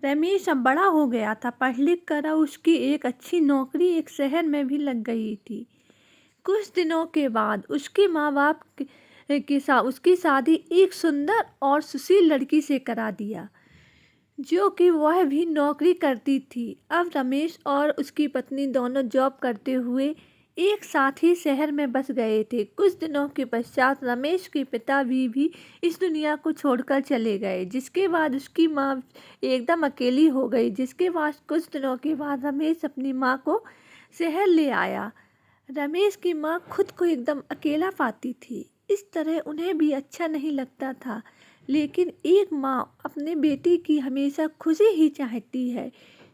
रमेश अब बड़ा हो गया था, पढ़ लिख कर उसकी एक अच्छी नौकरी एक शहर में भी लग गई थी। कुछ दिनों के बाद उसके माँ बाप के साथ उसकी शादी एक सुंदर और सुशील लड़की से करा दिया, जो कि वह भी नौकरी करती थी। अब रमेश और उसकी पत्नी दोनों जॉब करते हुए एक साथ ही शहर में बस गए थे। कुछ दिनों के पश्चात रमेश के पिता भी इस दुनिया को छोड़कर चले गए, जिसके बाद उसकी माँ एकदम अकेली हो गई। जिसके बाद कुछ दिनों के बाद रमेश अपनी माँ को शहर ले आया। रमेश की माँ खुद को एकदम अकेला पाती थी। इस तरह उन्हें भी अच्छा नहीं लगता था, लेकिन एक माँ अपने बेटी की हमेशा खुशी ही चाहती है।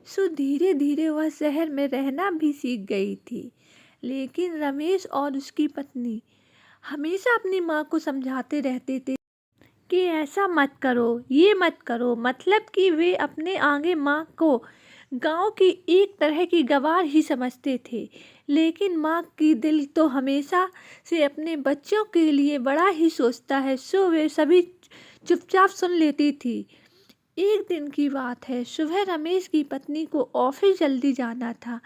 सो धीरे धीरे वह शहर में रहना भी सीख गई थी। लेकिन रमेश और उसकी पत्नी हमेशा अपनी माँ को समझाते रहते थे कि ऐसा मत करो, ये मत करो। मतलब कि वे अपने आगे माँ को गांव की एक तरह की गवार ही समझते थे। लेकिन माँ की दिल तो हमेशा से अपने बच्चों के लिए बड़ा ही सोचता है, सो वे सभी चुपचाप सुन लेती थी। एक दिन की बात है, सुबह रमेश की पत्नी को ऑफिस जल्दी जाना था,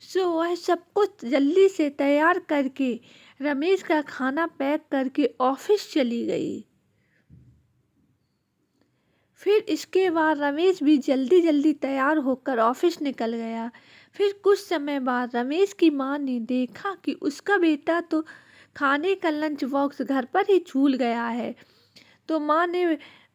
सो वह सब कुछ जल्दी से तैयार करके रमेश का खाना पैक करके ऑफिस चली गई। फिर इसके बाद रमेश भी जल्दी जल्दी तैयार होकर ऑफिस निकल गया। फिर कुछ समय बाद रमेश की माँ ने देखा कि उसका बेटा तो खाने का लंच बॉक्स घर पर ही भूल गया है। तो माँ ने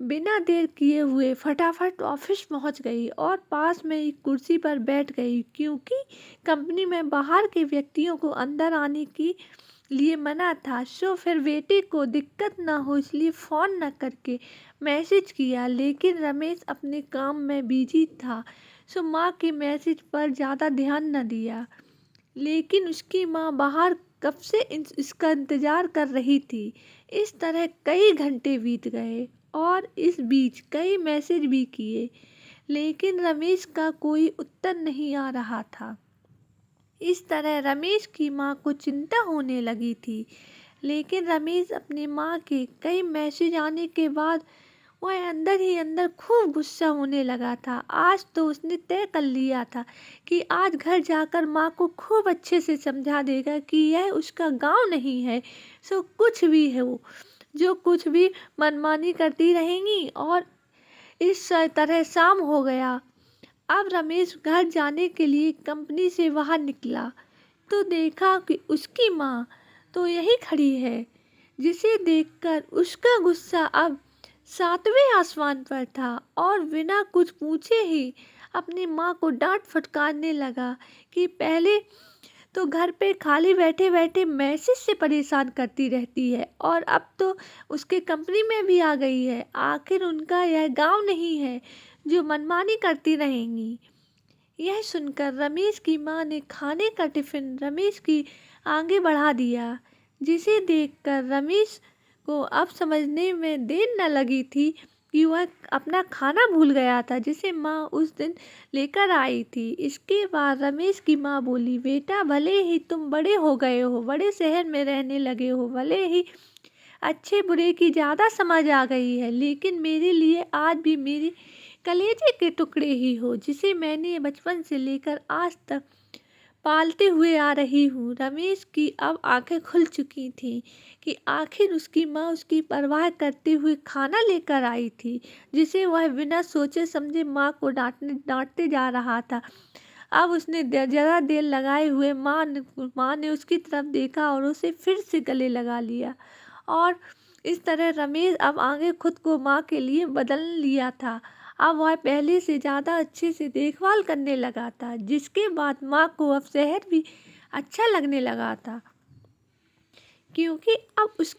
बिना देर किए हुए फटाफट ऑफिस पहुंच गई और पास में एक कुर्सी पर बैठ गई, क्योंकि कंपनी में बाहर के व्यक्तियों को अंदर आने की लिए मना था। सो फिर बेटे को दिक्कत ना हो इसलिए फ़ोन न करके मैसेज किया, लेकिन रमेश अपने काम में बिजी था, सो माँ के मैसेज पर ज़्यादा ध्यान न दिया। लेकिन उसकी माँ बाहर कब से इसका इंतज़ार कर रही थी। इस तरह कई घंटे बीत गए और इस बीच कई मैसेज भी किए, लेकिन रमेश का कोई उत्तर नहीं आ रहा था। इस तरह रमेश की माँ को चिंता होने लगी थी। लेकिन रमेश अपनी माँ के कई मैसेज आने के बाद वह अंदर ही अंदर खूब गुस्सा होने लगा था। आज तो उसने तय कर लिया था कि आज घर जाकर माँ को खूब अच्छे से समझा देगा कि यह उसका गांव नहीं है। सो कुछ भी है वो, जो कुछ भी मनमानी करती रहेंगी। और इस तरह शाम हो गया। अब रमेश घर जाने के लिए कंपनी से बाहर निकला तो देखा कि उसकी माँ तो यही खड़ी है, जिसे देखकर उसका गुस्सा अब 7वें आसमान पर था और बिना कुछ पूछे ही अपनी माँ को डांट फटकारने लगा कि पहले तो घर पे खाली बैठे बैठे मैसेज से परेशान करती रहती है और अब तो उसके कंपनी में भी आ गई है। आखिर उनका यह गांव नहीं है जो मनमानी करती रहेंगी। यह सुनकर रमेश की माँ ने खाने का टिफिन रमेश की आगे बढ़ा दिया, जिसे देखकर रमेश को अब समझने में देर न लगी थी कि वह अपना खाना भूल गया था, जिसे माँ उस दिन लेकर आई थी। इसके बाद रमेश की माँ बोली, बेटा भले ही तुम बड़े हो गए हो, बड़े शहर में रहने लगे हो, भले ही अच्छे बुरे की ज़्यादा समझ आ गई है, लेकिन मेरे लिए आज भी मेरे कलेजे के टुकड़े ही हो, जिसे मैंने बचपन से लेकर आज तक पालते हुए आ रही हूँ। रमेश की अब आंखें खुल चुकी थीं कि आखिर उसकी माँ उसकी परवाह करते हुए खाना लेकर आई थी, जिसे वह बिना सोचे समझे माँ को डांटते जा रहा था। अब उसने ज़रा देर लगाए हुए माँ ने उसकी तरफ देखा और उसे फिर से गले लगा लिया। और इस तरह रमेश अब आगे खुद को माँ के लिए बदल लिया था। अब वह पहले से ज़्यादा अच्छे से देखभाल करने लगा था, जिसके बाद माँ को अब शहर भी अच्छा लगने लगा था, क्योंकि अब उस